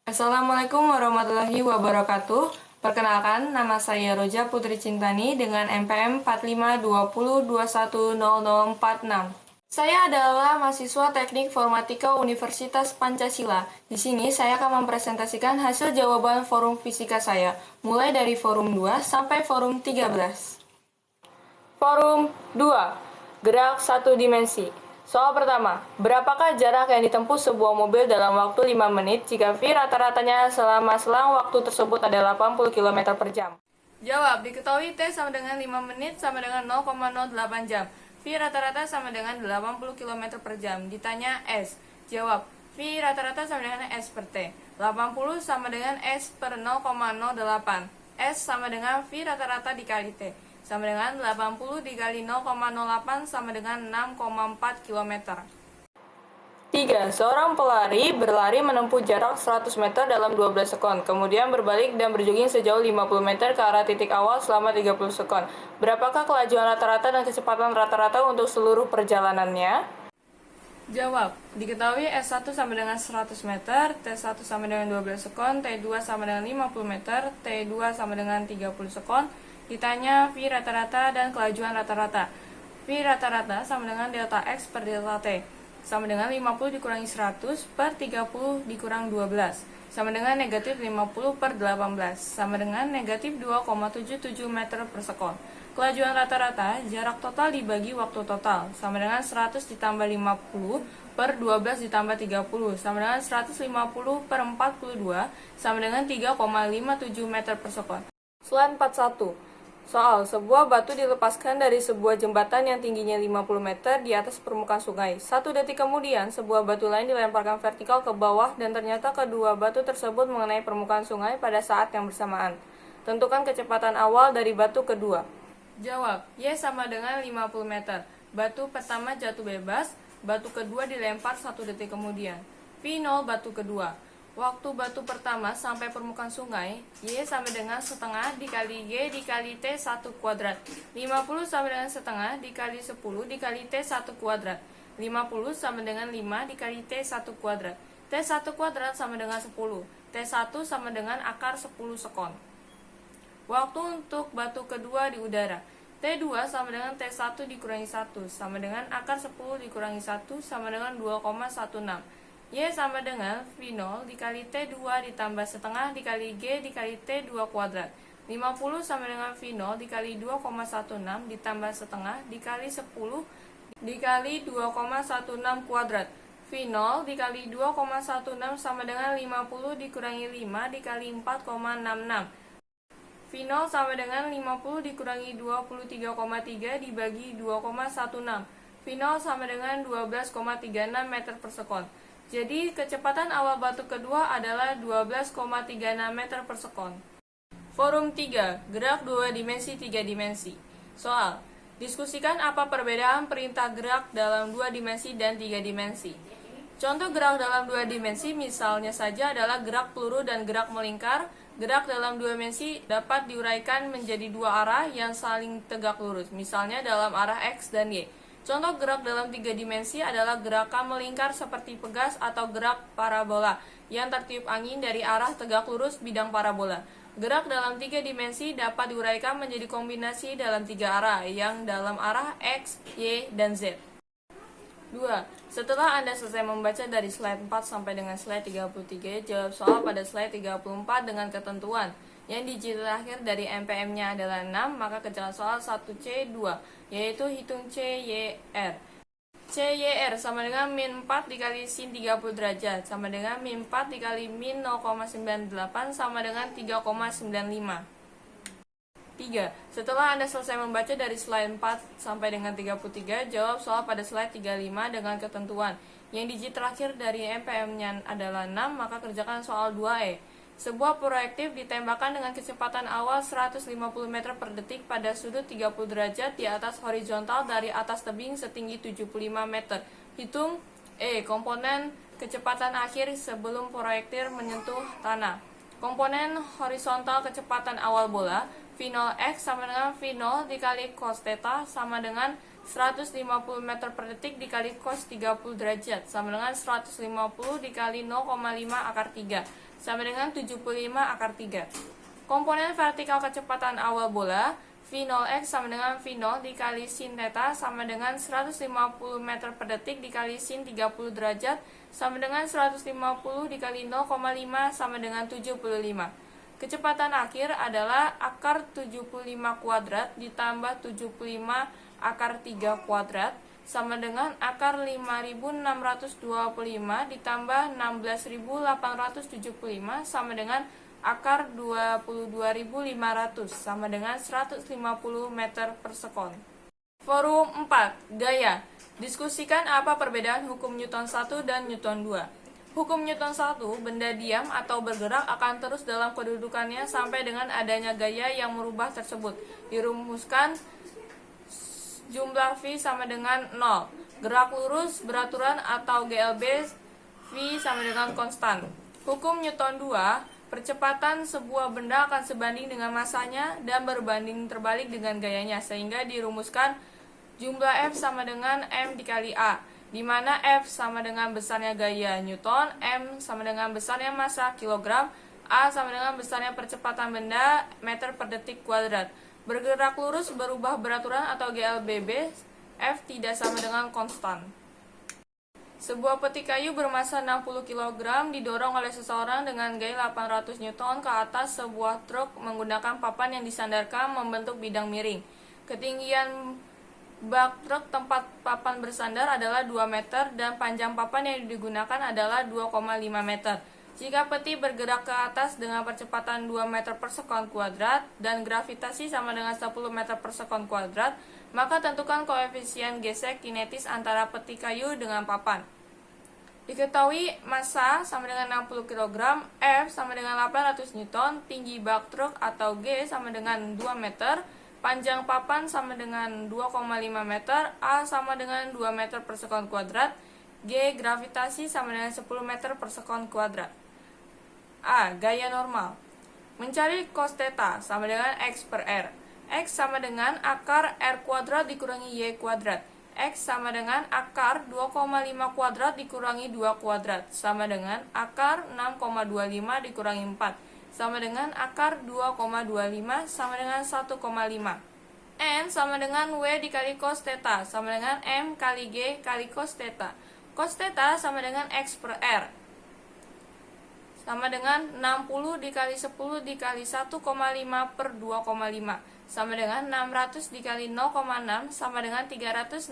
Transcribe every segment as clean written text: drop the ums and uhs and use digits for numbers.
Assalamualaikum warahmatullahi wabarakatuh. Perkenalkan, nama saya Roja Putri Cintani dengan NPM 4520210046. Saya adalah mahasiswa Teknik Formatika Universitas Pancasila. Di sini saya akan mempresentasikan hasil jawaban forum fisika saya, mulai dari forum 2 sampai forum 13. Forum 2, gerak satu dimensi. Soal pertama, berapakah jarak yang ditempuh sebuah mobil dalam waktu 5 menit jika V rata-ratanya selama selang waktu tersebut adalah 80 km per jam? Jawab, diketahui T sama dengan 5 menit sama dengan 0,08 jam. V rata-rata sama dengan 80 km per jam. Ditanya S. Jawab, V rata-rata sama dengan S per T. 80 sama dengan S per 0,08. S sama dengan V rata-rata dikali T. Sama dengan 80 dikali 0,08 sama dengan 6,4 km. 3. Seorang pelari berlari menempuh jarak 100 meter dalam 12 sekon, kemudian berbalik dan berjogging sejauh 50 meter ke arah titik awal selama 30 sekon. Berapakah kelajuan rata-rata dan kecepatan rata-rata untuk seluruh perjalanannya? Jawab, diketahui S1 sama dengan 100 meter, T1 sama dengan 12 sekon, T2 sama dengan 50 meter, T2 sama dengan 30 sekon. Ditanya V rata-rata dan kelajuan rata-rata. V rata-rata sama dengan delta X per delta T. Sama dengan 50 dikurangi 100 per 30 dikurang 12. Sama dengan negatif 50 per 18. Sama dengan negatif 2,77 meter per sekon. Kelajuan rata-rata, jarak total dibagi waktu total. Sama dengan 100 ditambah 50 per 12 ditambah 30. Sama dengan 150 per 42. Sama dengan 3,57 meter per sekon. Slide 41. Soal, sebuah batu dilepaskan dari sebuah jembatan yang tingginya 50 meter di atas permukaan sungai. 1 detik kemudian, sebuah batu lain dilemparkan vertikal ke bawah dan ternyata kedua batu tersebut mengenai permukaan sungai pada saat yang bersamaan. Tentukan kecepatan awal dari batu kedua. Jawab, Y sama dengan 50 meter. Batu pertama jatuh bebas, batu kedua dilempar 1 detik kemudian. V0 batu kedua. Waktu batu pertama sampai permukaan sungai, Y sama dengan setengah dikali Y dikali T1 kuadrat. 50 sama dengan setengah dikali 10 dikali T1 kuadrat. 50 sama dengan 5 dikali T1 kuadrat. T1 kuadrat sama dengan 10. T1 sama dengan akar 10 sekon. Waktu untuk batu kedua di udara. T2 sama dengan T1 dikurangi 1 sama dengan akar 10 dikurangi 1 sama dengan 2,16. Y sama dengan V0 dikali T2 ditambah setengah dikali G dikali T2 kuadrat. 50 sama dengan V0 dikali 2,16 ditambah setengah dikali 10 dikali 2,16 kuadrat. V0 dikali 2,16 sama dengan 50 dikurangi 5 dikali 4,66. V0 sama dengan 50 dikurangi 23,3 dibagi 2,16. V0 sama dengan 12,36 meter per sekon. Jadi, kecepatan awal batu kedua adalah 12,36 meter per sekon. Forum 3, gerak 2 dimensi 3 dimensi. Soal, diskusikan apa perbedaan perintah gerak dalam 2 dimensi dan 3 dimensi. Contoh gerak dalam 2 dimensi misalnya saja adalah gerak peluru dan gerak melingkar. Gerak dalam 2 dimensi dapat diuraikan menjadi 2 arah yang saling tegak lurus, misalnya dalam arah X dan Y. Contoh gerak dalam 3 dimensi adalah gerakan melingkar seperti pegas atau gerak parabola yang tertiup angin dari arah tegak lurus bidang parabola. Gerak dalam 3 dimensi dapat diuraikan menjadi kombinasi dalam 3 arah yang dalam arah X, Y, dan Z. 2. Setelah Anda selesai membaca dari slide 4 sampai dengan slide 33, jawab soal pada slide 34 dengan ketentuan. Yang digit terakhir dari NPM-nya adalah 6, maka kerjakan soal 1C2, yaitu hitung CYR. CYR sama dengan min 4 dikali sin 30 derajat, sama dengan min 4 dikali min 0,98, sama dengan 3,95. 3. Setelah Anda selesai membaca dari slide 4 sampai dengan 33, jawab soal pada slide 35 dengan ketentuan. Yang digit terakhir dari NPM-nya adalah 6, maka kerjakan soal 2E. Sebuah proyektil ditembakkan dengan kecepatan awal 150 meter per detik pada sudut 30 derajat di atas horizontal dari atas tebing setinggi 75 meter. Hitung E. Komponen kecepatan akhir sebelum proyektil menyentuh tanah. Komponen horizontal kecepatan awal bola V0x sama dengan V0 dikali cos theta sama dengan 150 meter per detik dikali cos 30 derajat sama dengan 150 dikali 0,5 akar 3 sama dengan 75 akar 3. Komponen vertikal kecepatan awal bola V0x sama dengan V0 dikali sin theta sama dengan 150 meter per detik dikali sin 30 derajat sama dengan 150 dikali 0,5 sama dengan 75. Kecepatan akhir adalah akar 75 kuadrat ditambah 75 akar 3 kuadrat sama dengan akar 5625 ditambah 16875 sama dengan akar 22.500 sama dengan 150 meter per sekon. Forum 4. Gaya. Diskusikan apa perbedaan hukum Newton 1 dan Newton 2. Hukum Newton 1, benda diam atau bergerak akan terus dalam kedudukannya sampai dengan adanya gaya yang merubah tersebut. Dirumuskan jumlah V sama dengan 0. Gerak lurus beraturan atau GLB V sama dengan konstan. Hukum Newton 2, percepatan sebuah benda akan sebanding dengan masanya dan berbanding terbalik dengan gayanya, sehingga dirumuskan jumlah F sama dengan M dikali A, di mana F sama dengan besarnya gaya Newton, M sama dengan besarnya massa kilogram, A sama dengan besarnya percepatan benda meter per detik kuadrat. Bergerak lurus berubah beraturan atau GLBB, F tidak sama dengan konstan. Sebuah peti kayu bermasa 60 kg didorong oleh seseorang dengan gaya 800 Newton ke atas sebuah truk menggunakan papan yang disandarkan membentuk bidang miring. Ketinggian bak truk tempat papan bersandar adalah 2 meter dan panjang papan yang digunakan adalah 2,5 meter. Jika peti bergerak ke atas dengan percepatan 2 meter per sekon kuadrat dan gravitasi sama dengan 10 meter per sekon kuadrat, maka tentukan koefisien gesek kinetis antara peti kayu dengan papan. Diketahui massa sama dengan 60 kg, F sama dengan 800 Newton, tinggi bak truk atau G sama dengan 2 meter, panjang papan sama dengan 2,5 meter, A sama dengan 2 meter per sekon kuadrat, G gravitasi sama dengan 10 meter per sekon kuadrat. A. Gaya normal. Mencari cos theta sama dengan X per R. X sama dengan akar R kuadrat dikurangi Y kuadrat. X sama dengan akar 2,5 kuadrat dikurangi 2 kuadrat sama dengan akar 6,25 dikurangi 4 sama dengan akar 2,25 sama dengan 1,5. N sama dengan W dikali cos theta sama dengan M kali G kali cos theta. Cos theta sama dengan X per R sama dengan 60 dikali 10 dikali 1,5 per 2,5 sama dengan 600 dikali 0,6 sama dengan 360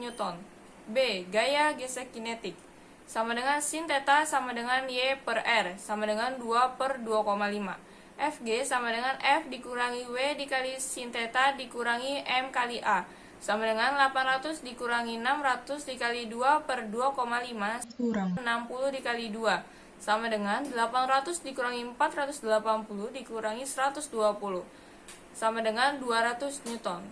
Newton. B. Gaya gesek kinetik sama dengan sin theta sama dengan Y per R sama dengan 2 per 2,5. Fg sama dengan F dikurangi W dikali sin theta dikurangi M kali A sama dengan 800 dikurangi 600 dikali 2 per 2,5 kurang 60 dikali 2 sama dengan 800 dikurangi 480 dikurangi 120 sama dengan 200 Newton.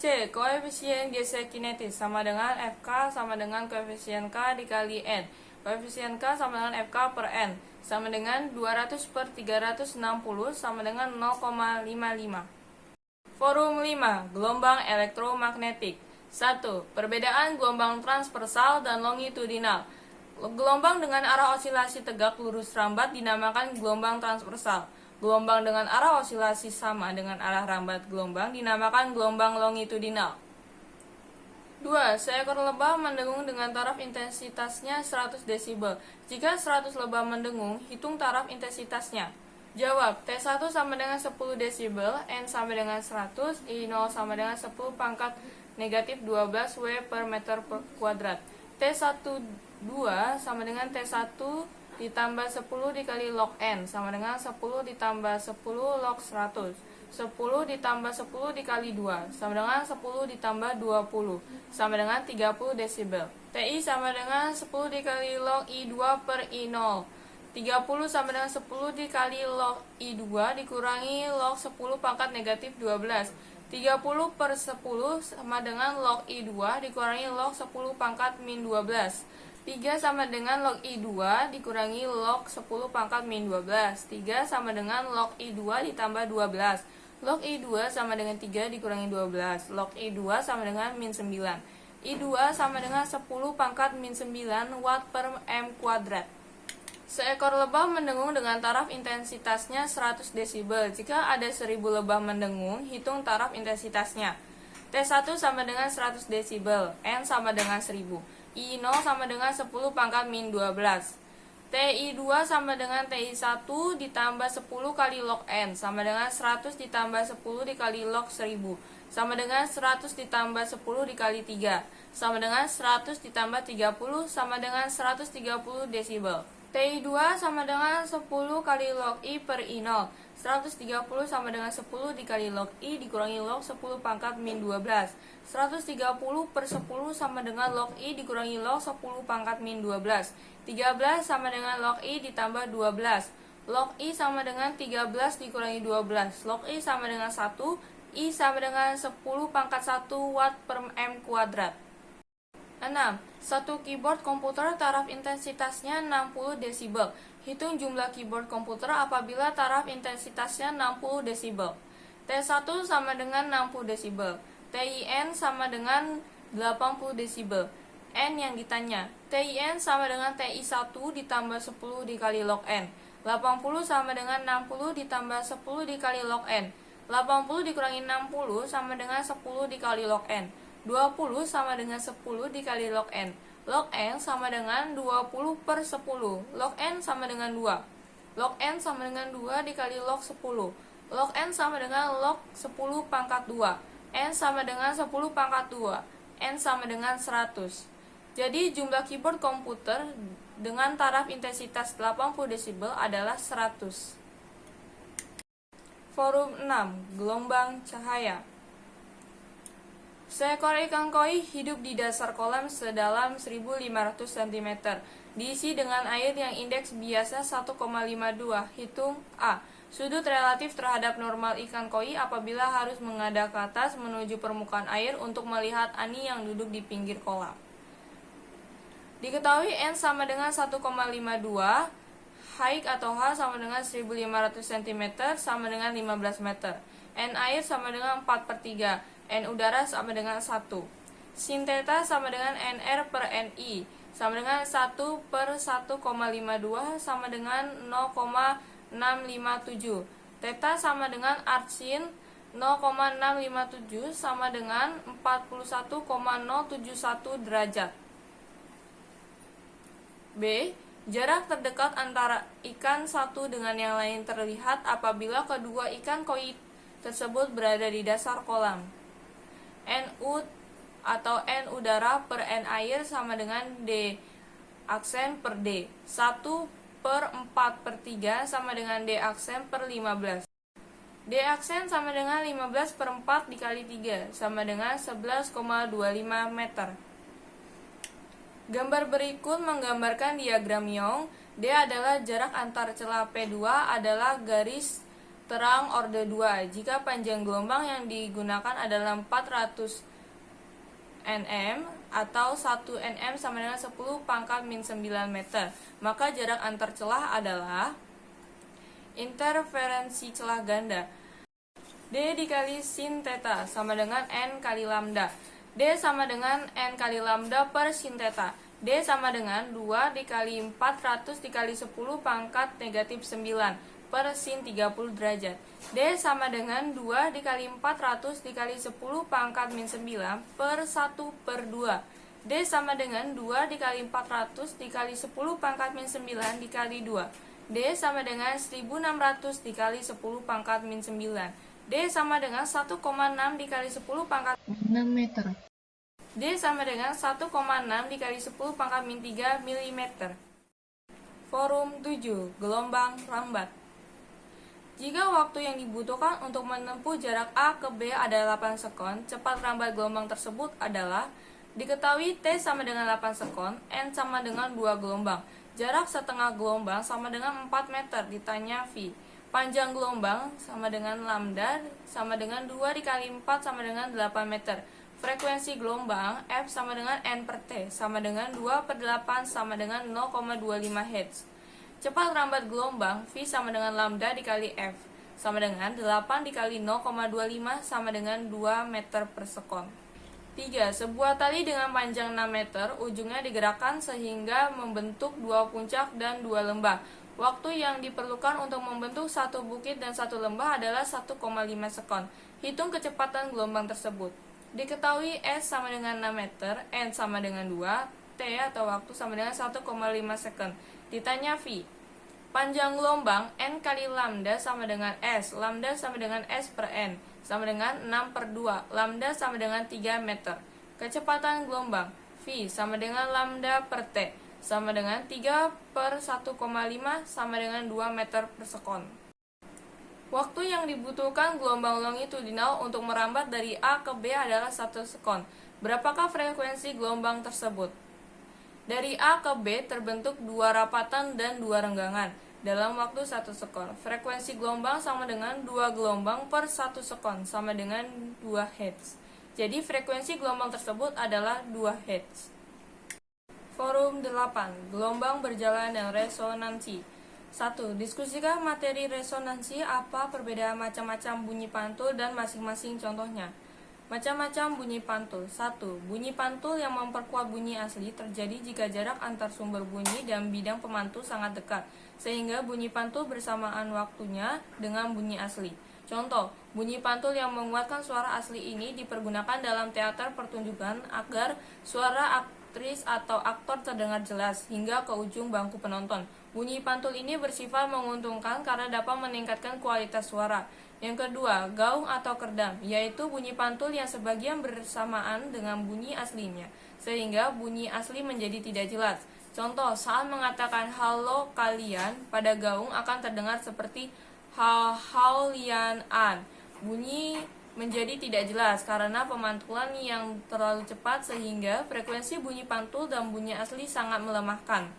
C. Koefisien gesek kinetis sama dengan Fk sama dengan koefisien K dikali N. Koefisien K sama dengan Fk per N sama dengan 200 per 360 sama dengan 0,55. Forum 5. Gelombang elektromagnetik. 1. Perbedaan gelombang transversal dan longitudinal. Gelombang dengan arah osilasi tegak lurus rambat dinamakan gelombang transversal. Gelombang dengan arah osilasi sama dengan arah rambat gelombang dinamakan gelombang longitudinal. 2. Seekor lebah mendengung dengan taraf intensitasnya 100 desibel. Jika 100 lebah mendengung, hitung taraf intensitasnya. Jawab, T1 sama dengan 10 desibel, N sama dengan 100, I0 sama dengan 10 pangkat negatif 12 W per meter per kuadrat. T12 sama dengan T1 ditambah 10 dikali log N sama dengan 10 ditambah 10 log 100. 10 ditambah 10 dikali 2 sama dengan 10 ditambah 20 sama dengan 30 desibel. TI sama dengan 10 dikali log I2 per I0. 30 sama dengan 10 dikali log I2 dikurangi log 10 pangkat negatif 12. 30 per 10 sama dengan log I2 dikurangi log 10 pangkat min 12. 3 sama dengan log I2 dikurangi log 10 pangkat min 12. 3 sama dengan log I2 ditambah 12. Log I2 sama dengan 3 dikurangi 12. Log I2 sama dengan min 9. I2 sama dengan 10 pangkat min 9 watt per M kuadrat. Seekor lebah mendengung dengan taraf intensitasnya 100 desibel. Jika ada 1000 lebah mendengung, hitung taraf intensitasnya. T1 sama dengan 100 desibel, N sama dengan 1000. I0 sama dengan 10 pangkat min 12. TI2 sama dengan TI1 ditambah 10 kali log N sama dengan 100 ditambah 10 dikali log 1000 sama dengan 100 ditambah 10 dikali 3 sama dengan 100 ditambah 30 sama dengan 130 desibel. TI2 sama dengan 10 kali log I per I0. 130 sama dengan 10 dikali log I dikurangi log 10 pangkat min 12. 130 per 10 sama dengan log I dikurangi log 10 pangkat min 12. 13 sama dengan log I ditambah 12. Log I sama dengan 13 dikurangi 12. Log I sama dengan 1. I sama dengan 10 pangkat 1 watt per M kuadrat. 6. Satu keyboard komputer taraf intensitasnya 60 desibel. Hitung jumlah keyboard komputer apabila taraf intensitasnya 60 desibel. T1 sama dengan 60 desibel. TIN sama dengan 80 desibel. N yang ditanya. TIN sama dengan TI1 ditambah 10 dikali log N. 80 sama dengan 60 ditambah 10 dikali log N. 80 dikurangi 60 sama dengan 10 dikali log N. 20 sama dengan 10 dikali log N. Log N sama dengan 20 per 10. Log N sama dengan 2. Log N sama dengan 2 dikali log 10. Log N sama dengan log 10 pangkat 2. N sama dengan 10 pangkat 2. N sama dengan 100. Jadi jumlah keyboard komputer dengan taraf intensitas 80 desibel adalah 100. Forum 6. Gelombang cahaya. Seekor ikan koi hidup di dasar kolam sedalam 1500 cm, diisi dengan air yang indeks biasa 1,52. Hitung A. Sudut relatif terhadap normal ikan koi apabila harus menghadap ke atas menuju permukaan air untuk melihat ani yang duduk di pinggir kolam. Diketahui N sama dengan 1,52, Haik atau H sama dengan 1500 cm sama dengan 15 meter. N air sama dengan 4/3. N udara sama dengan 1. Sin theta sama dengan NR per NI sama dengan 1 per 1,52 sama dengan 0,657. Theta sama dengan arc sin 0,657 sama dengan 41,071 derajat. B. Jarak terdekat antara ikan satu dengan yang lain terlihat apabila kedua ikan koi tersebut berada di dasar kolam. NU atau N udara per N air sama dengan D aksen per D. 1 per 4/3 sama dengan D aksen per 15. D aksen sama dengan 15 per 4 dikali 3 sama dengan 11,25 meter. Gambar berikut menggambarkan diagram Young. D adalah jarak antar celah P2 adalah garis terang orde 2 jika panjang gelombang yang digunakan adalah 400 nm atau 1 nm sama dengan 10 pangkat min 9 meter, maka jarak antar celah adalah interferensi celah ganda. D dikali sin theta sama dengan N kali lambda. D sama dengan N kali lambda per sin theta. D sama dengan 2 dikali 400 dikali 10 pangkat negatif 9 per sin 30 derajat. D sama dengan 2 dikali 400 dikali 10 pangkat min 9 per 1 per 2. D sama dengan 2 dikali 400 dikali 10 pangkat min 9 dikali 2. D sama dengan 1600 dikali 10 pangkat min 9. D sama dengan 1,6 dikali 10 pangkat 6 meter. D sama dengan 1,6 dikali 10 pangkat min 3 mm. Forum 7. Gelombang lambat. Jika waktu yang dibutuhkan untuk menempuh jarak A ke B adalah 8 sekon, cepat lambat gelombang tersebut adalah diketahui T sama dengan 8 sekon, N sama dengan 2 gelombang. Jarak setengah gelombang sama dengan 4 meter, ditanya V. Panjang gelombang sama dengan lambda sama dengan 2 dikali 4 sama dengan 8 meter. Frekuensi gelombang F sama dengan N per T sama dengan 2 per 8 sama dengan 0,25 Hz. Cepat lambat gelombang V sama dengan lambda dikali F sama dengan 8 dikali 0,25 sama dengan 2 meter per sekon. 3. Sebuah tali dengan panjang 6 meter, ujungnya digerakkan sehingga membentuk 2 puncak dan 2 lembah. Waktu yang diperlukan untuk membentuk 1 bukit dan 1 lembah adalah 1,5 sekon. Hitung kecepatan gelombang tersebut. Diketahui S sama dengan 6 meter, N sama dengan 2, T atau waktu sama dengan 1,5 sekon. Ditanya V. Panjang gelombang N kali lambda sama dengan S. Lambda sama dengan S per N, sama dengan 6 per 2. Lambda sama dengan 3 meter. Kecepatan gelombang V sama dengan lambda per T, sama dengan 3 per 1,5 sama dengan 2 meter per sekon. Waktu yang dibutuhkan gelombang longitudinal untuk merambat dari A ke B adalah 1 sekon. Berapakah frekuensi gelombang tersebut? Dari A ke B terbentuk 2 rapatan dan 2 renggangan dalam waktu 1 sekon. Frekuensi gelombang sama dengan 2 gelombang per 1 sekon, sama dengan 2 Hz. Jadi frekuensi gelombang tersebut adalah 2 Hz. Forum 8. Gelombang berjalan dan resonansi. 1. Diskusikan materi resonansi, apa perbedaan macam-macam bunyi pantul dan masing-masing contohnya. Macam-macam bunyi pantul. 1. Bunyi pantul yang memperkuat bunyi asli terjadi jika jarak antar sumber bunyi dan bidang pemantul sangat dekat, sehingga bunyi pantul bersamaan waktunya dengan bunyi asli. Contoh, bunyi pantul yang menguatkan suara asli ini dipergunakan dalam teater pertunjukan agar suara aktris atau aktor terdengar jelas hingga ke ujung bangku penonton. Bunyi pantul ini bersifat menguntungkan karena dapat meningkatkan kualitas suara. Yang kedua, gaung atau kerdam, yaitu bunyi pantul yang sebagian bersamaan dengan bunyi aslinya, sehingga bunyi asli menjadi tidak jelas. Contoh, saat mengatakan halo kalian, pada gaung akan terdengar seperti halian an. Bunyi menjadi tidak jelas karena pemantulan yang terlalu cepat sehingga frekuensi bunyi pantul dan bunyi asli sangat melemahkan.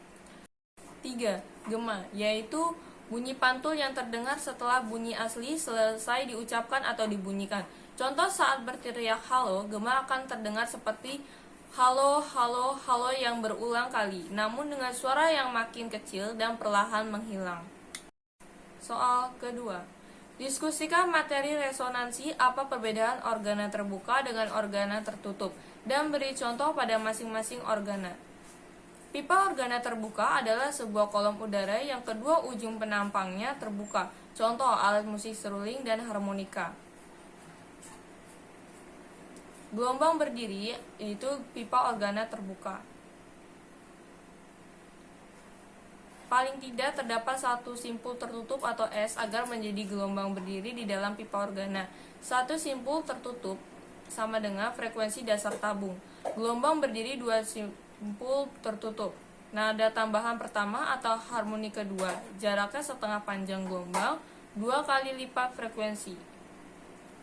3. Gema, yaitu bunyi pantul yang terdengar setelah bunyi asli selesai diucapkan atau dibunyikan. Contoh, saat berteriak halo, gema akan terdengar seperti halo, halo, halo yang berulang kali, namun dengan suara yang makin kecil dan perlahan menghilang. Soal kedua. Diskusikan materi resonansi, apa perbedaan organa terbuka dengan organa tertutup, dan beri contoh pada masing-masing organa. Pipa organa terbuka adalah sebuah kolom udara yang kedua ujung penampangnya terbuka. Contoh, alat musik seruling dan harmonika. Gelombang berdiri, yaitu pipa organa terbuka. Paling tidak terdapat satu simpul tertutup atau S agar menjadi gelombang berdiri di dalam pipa organa. Satu simpul tertutup sama dengan frekuensi dasar tabung. Gelombang berdiri, 2 simpul tertutup. Nada tambahan pertama atau harmoni kedua, jaraknya setengah panjang gelombang, 2 kali lipat frekuensi.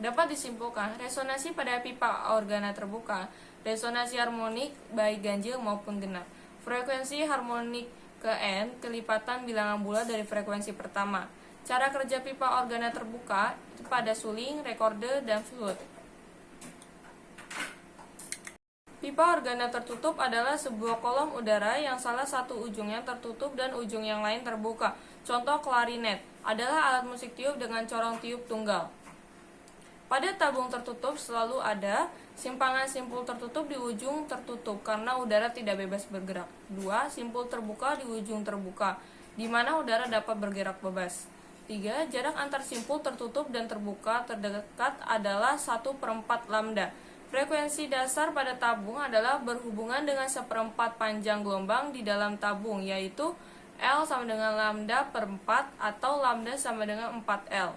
Dapat disimpulkan, resonansi pada pipa organa terbuka, resonansi harmonik baik ganjil maupun genap. Frekuensi harmonik ke N, kelipatan bilangan bulat dari frekuensi pertama. Cara kerja pipa organa terbuka pada suling, rekorder, dan flute. Pipa organa tertutup adalah sebuah kolom udara yang salah satu ujungnya tertutup dan ujung yang lain terbuka. Contoh, klarinet adalah alat musik tiup dengan corong tiup tunggal. Pada tabung tertutup selalu ada simpangan simpul tertutup di ujung tertutup karena udara tidak bebas bergerak. 2. Simpul terbuka di ujung terbuka, di mana udara dapat bergerak bebas. 3. Jarak antar simpul tertutup dan terbuka terdekat adalah 1/4 lambda. Frekuensi dasar pada tabung adalah berhubungan dengan 1/4 panjang gelombang di dalam tabung, yaitu L sama dengan lambda per 4 atau lambda sama dengan 4L.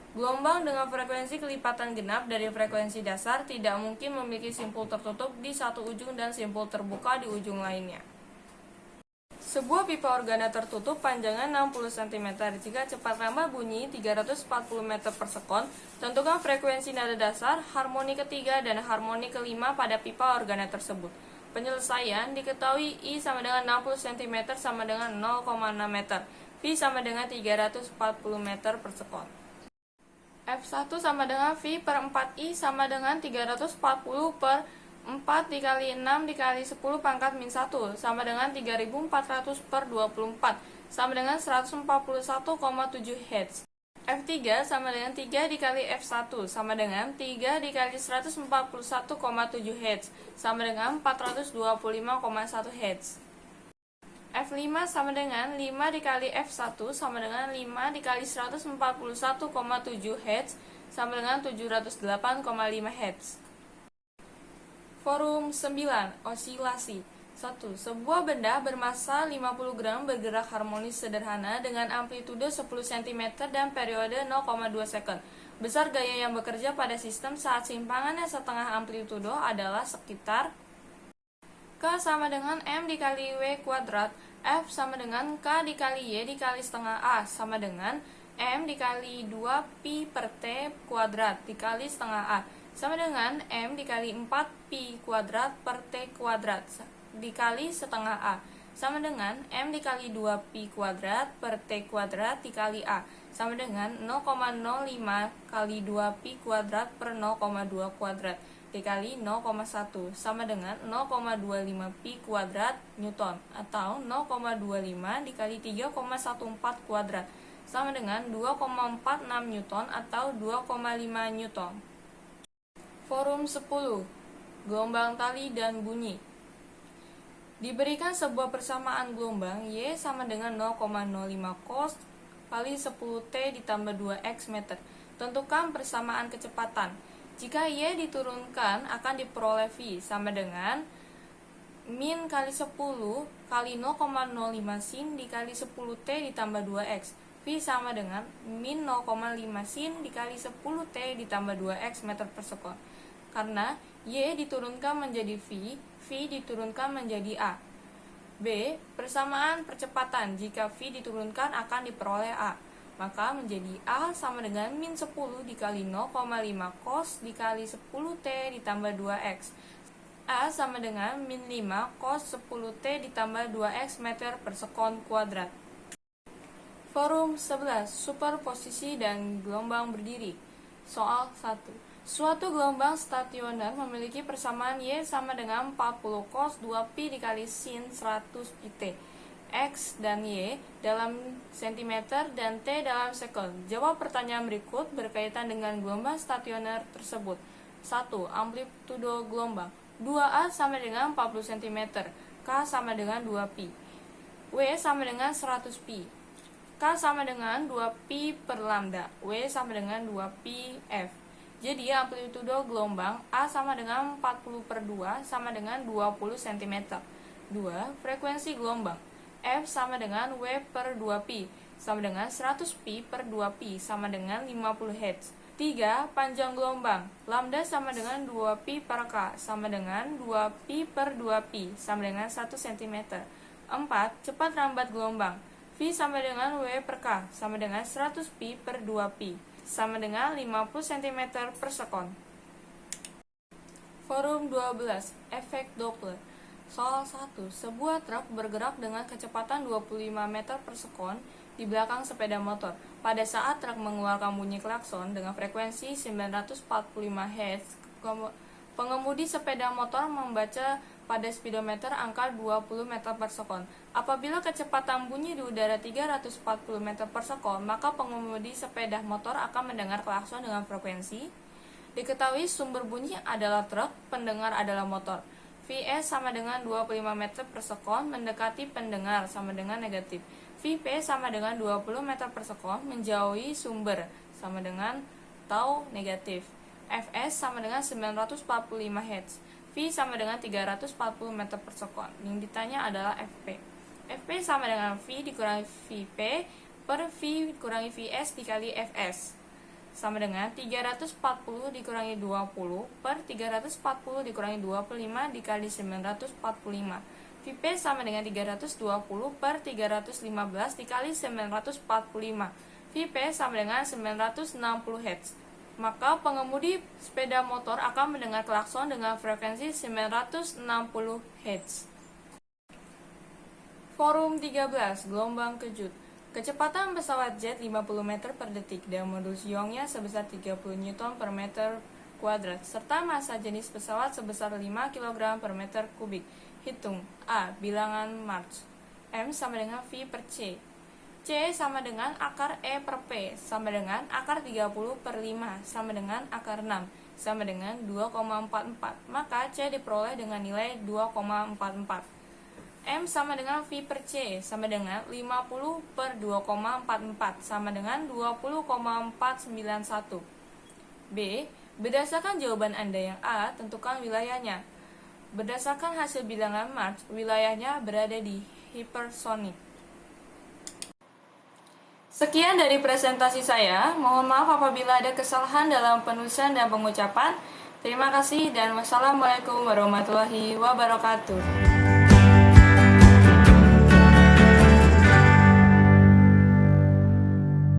Gelombang dengan frekuensi kelipatan genap dari frekuensi dasar tidak mungkin memiliki simpul tertutup di satu ujung dan simpul terbuka di ujung lainnya. Sebuah pipa organa tertutup panjangnya 60 cm. Jika cepat lambat bunyi 340 meter per sekon, tentukan frekuensi nada dasar, harmoni ketiga, dan harmoni kelima pada pipa organa tersebut. Penyelesaian diketahui I sama dengan 60 cm sama dengan 0,6 meter. V sama dengan 340 meter per sekon. F1 sama dengan V per 4I sama dengan 340 per 4 dikali 6 dikali 10 pangkat min 1 sama dengan 3400 per 24. sama dengan 141,7 Hz. F3 sama dengan 3 dikali F1 sama dengan 3 dikali 141,7 Hz sama dengan 425,1 Hz. F5 sama dengan 5 dikali F1 sama dengan 5 dikali 141,7 Hz sama dengan 708,5 Hz. Forum 9. Osilasi. 1. Sebuah benda bermassa 50 gram bergerak harmonis sederhana dengan amplitude 10 cm dan periode 0,2 second. Besar gaya yang bekerja pada sistem saat simpangannya setengah amplitudo adalah sekitar K sama dengan M dikali W kuadrat, F sama dengan K dikali Y dikali setengah A sama dengan M dikali 2 Pi per T kuadrat dikali setengah A sama dengan M dikali 4 Pi kuadrat per T kuadrat dikali setengah A sama dengan M dikali 2 Pi kuadrat per T kuadrat dikali A sama dengan 0,05 kali 2 Pi kuadrat per 0,2 kuadrat dikali 0,1 sama dengan 0,25 Pi kuadrat Newton atau 0,25 dikali 3,14 kuadrat sama dengan 2,46 Newton atau 2,5 Newton. Forum 10. Gelombang tali dan bunyi. Diberikan sebuah persamaan gelombang Y sama dengan 0,05 cos kali 10T ditambah 2X meter. Tentukan persamaan kecepatan. Jika Y diturunkan akan diperoleh V sama dengan min kali 10 kali 0,05 sin dikali 10T ditambah 2X. V sama dengan min 0,5 sin dikali 10T ditambah 2X meter per sekon. Karena Y diturunkan menjadi V, V diturunkan menjadi A. B. Persamaan percepatan. Jika V diturunkan akan diperoleh A, maka menjadi A sama dengan min 10 dikali 0,5 cos dikali 10T ditambah 2X. A sama dengan min 5 cos 10T ditambah 2X meter per sekon kuadrat. Forum 11. Superposisi dan gelombang berdiri. Soal 1. Suatu gelombang stasioner memiliki persamaan Y sama dengan 40 cos 2Pi dikali sin 100 pt. X dan Y dalam cm dan T dalam sekon. Jawab pertanyaan berikut berkaitan dengan gelombang stasioner tersebut. 1. Amplitudo gelombang. 2A sama dengan 40 cm, K sama dengan 2Pi, W sama dengan 100 Pi, K sama dengan 2Pi per lambda, W sama dengan 2Pi F. Jadi amplitudo gelombang A sama dengan 40 per 2 sama dengan 20 cm. 2. Frekuensi gelombang F sama dengan W per 2Pi sama dengan 100 Pi per 2Pi sama dengan 50 Hz. 3. Panjang gelombang lambda sama dengan 2Pi per K sama dengan 2Pi per 2Pi sama dengan 1 cm. 4. Cepat rambat gelombang V sama dengan W per K sama dengan 100 Pi per 2Pi sama dengan 50 cm per sekon. Forum 12. Efek Doppler. Soal 1. Sebuah truk bergerak dengan kecepatan 25 meter per sekon di belakang sepeda motor. Pada saat truk mengeluarkan bunyi klakson dengan frekuensi 945 Hz, pengemudi sepeda motor membaca pada speedometer angka 20 meter per sekon. Apabila kecepatan bunyi di udara 340 meter per sekon, maka pengemudi sepeda motor akan mendengar klakson dengan frekuensi. Diketahui sumber bunyi adalah truk, pendengar adalah motor. Vs sama dengan 25 meter per sekon mendekati pendengar sama dengan negatif. Vp sama dengan 20 meter per sekon menjauhi sumber sama dengan tau negatif. Fs sama dengan 945 Hz. V sama dengan 340 meter per sekon. Yang ditanya adalah Fp. Fp sama dengan V dikurangi Vp per V dikurangi Vs dikali Fs. Sama dengan 340 dikurangi 20 per 340 dikurangi 25 dikali 945. Vp sama dengan 320 per 315 dikali 945. Vp sama dengan 960 Hz. Maka pengemudi sepeda motor akan mendengar klakson dengan frekuensi 960 Hz. Forum 13. Gelombang kejut. Kecepatan pesawat jet 50 meter per detik dan modulus Youngnya sebesar 30 Newton per meter kuadrat, serta massa jenis pesawat sebesar 5 kg per meter kubik. Hitung. A. Bilangan Mach. M sama dengan V per C. C sama dengan akar E per P sama dengan akar 30 per 5 sama dengan akar 6 sama dengan 2,44. Maka C diperoleh dengan nilai 2,44. M sama dengan V per C sama dengan 50 per 2,44 sama dengan 20,491. B. Berdasarkan jawaban Anda yang A, tentukan wilayahnya. Berdasarkan hasil bilangan March, wilayahnya berada di hipersonik. Sekian dari presentasi saya. Mohon maaf apabila ada kesalahan dalam penulisan dan pengucapan. Terima kasih dan wassalamualaikum warahmatullahi wabarakatuh.